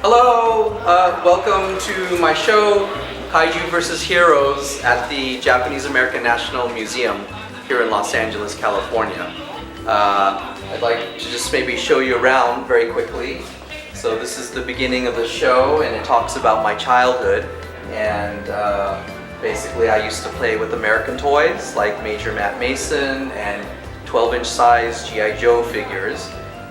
Hello, welcome to my show, Kaiju vs. Heroes at the Japanese American National Museum here in Los Angeles, California. I'd like to just maybe show you around very quickly. So this is the beginning of the show and it talks about my childhood, and basically I used to play with American toys like Major Matt Mason and 12-inch size G.I. Joe figures.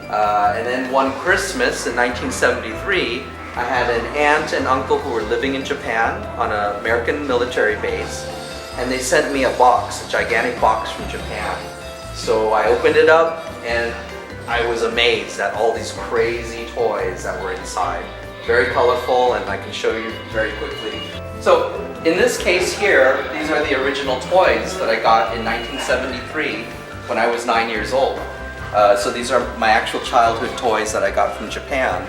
And then one Christmas in 1973, I had an aunt and uncle who were living in Japan on an American military base, and they sent me a box, a gigantic box from Japan. So I opened it up and I was amazed at all these crazy toys that were inside. Very colorful, and I can show you very quickly. So in this case here, these are the original toys that I got in 1973 when I was 9 years old. So these are my actual childhood toys that I got from Japan.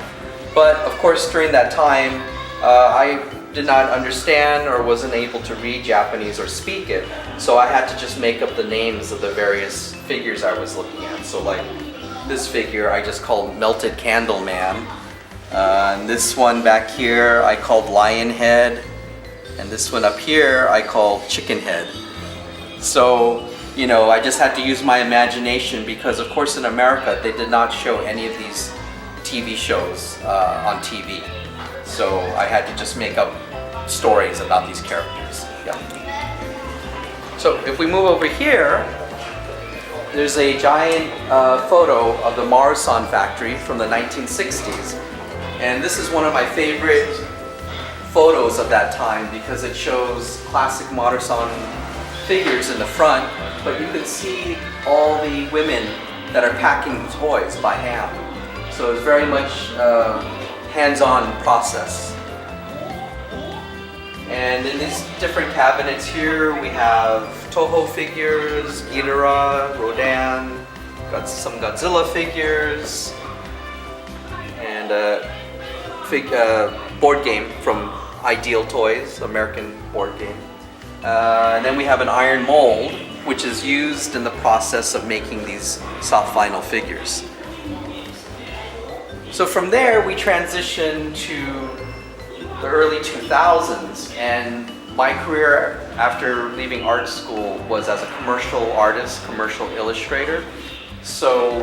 But of course during that time, I did not understand or wasn't able to read Japanese or speak it. So I had to just make up the names of the various figures I was looking at. So like this figure I just called Melted Candle Man. And this one back here I called Lion Head. And this one up here I called Chicken Head. So, you know, I just had to use my imagination because of course in America they did not show any of these TV shows on TV. So I had to just make up stories about these characters. Yeah. So if we move over here, there's a giant photo of the Marusan factory from the 1960s. And this is one of my favorite photos of that time because it shows classic Marusan figures in the front, but you can see all the women that are packing the toys by hand. So it's very much hands-on process. And in these different cabinets here, we have Toho figures, Ghidorah, Rodan, got some Godzilla figures, and a board game from Ideal Toys, American board game. And then we have an iron mold, which is used in the process of making these soft vinyl figures. So from there, we transition to the early 2000s, and my career after leaving art school was as a commercial artist, commercial illustrator. So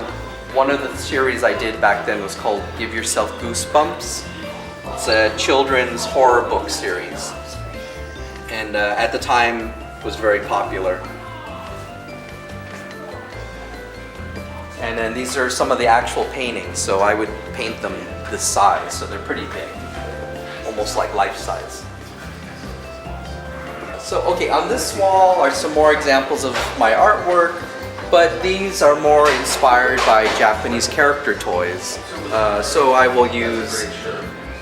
one of the series I did back then was called Give Yourself Goosebumps. It's a children's horror book series. And at the time was very popular. And then these are some of the actual paintings, so I would paint them this size, so they're pretty big, almost like life size. So okay, on this wall are some more examples of my artwork, but these are more inspired by Japanese character toys. So I will use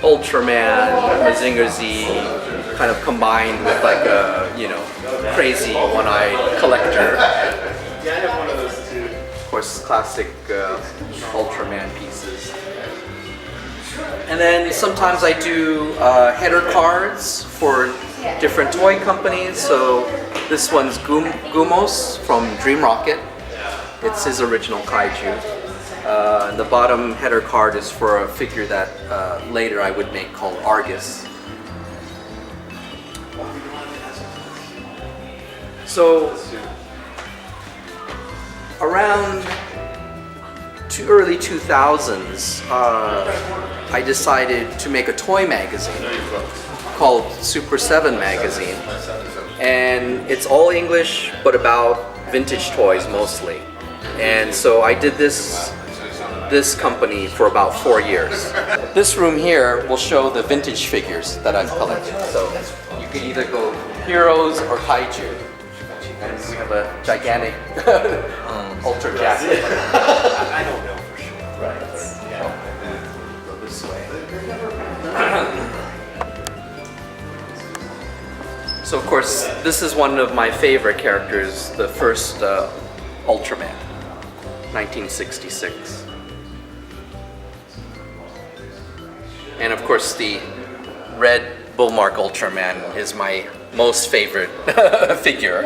Ultraman, Mazinger Z, kind of combined with like a, you know, crazy one-eyed collector. Yeah, I have one of those too. Of course, classic Ultraman pieces. And then sometimes I do header cards for different toy companies. So this one's Gumos from Dream Rocket. It's his original kaiju. And the bottom header card is for a figure that later I would make called Argus. So around early 2000s, I decided to make a toy magazine called Super 7 magazine, and it's all English but about vintage toys mostly. And so I did this company for about 4 years. This room here will show the vintage figures that I've collected. So you can either go heroes or kaiju. And we have a gigantic ultra jacket. I don't know for sure. Right. Yeah. Go this way. So of course, this is one of my favorite characters, the first Ultraman, 1966. And of course, the red Bullmark Ultraman is my most favorite figure.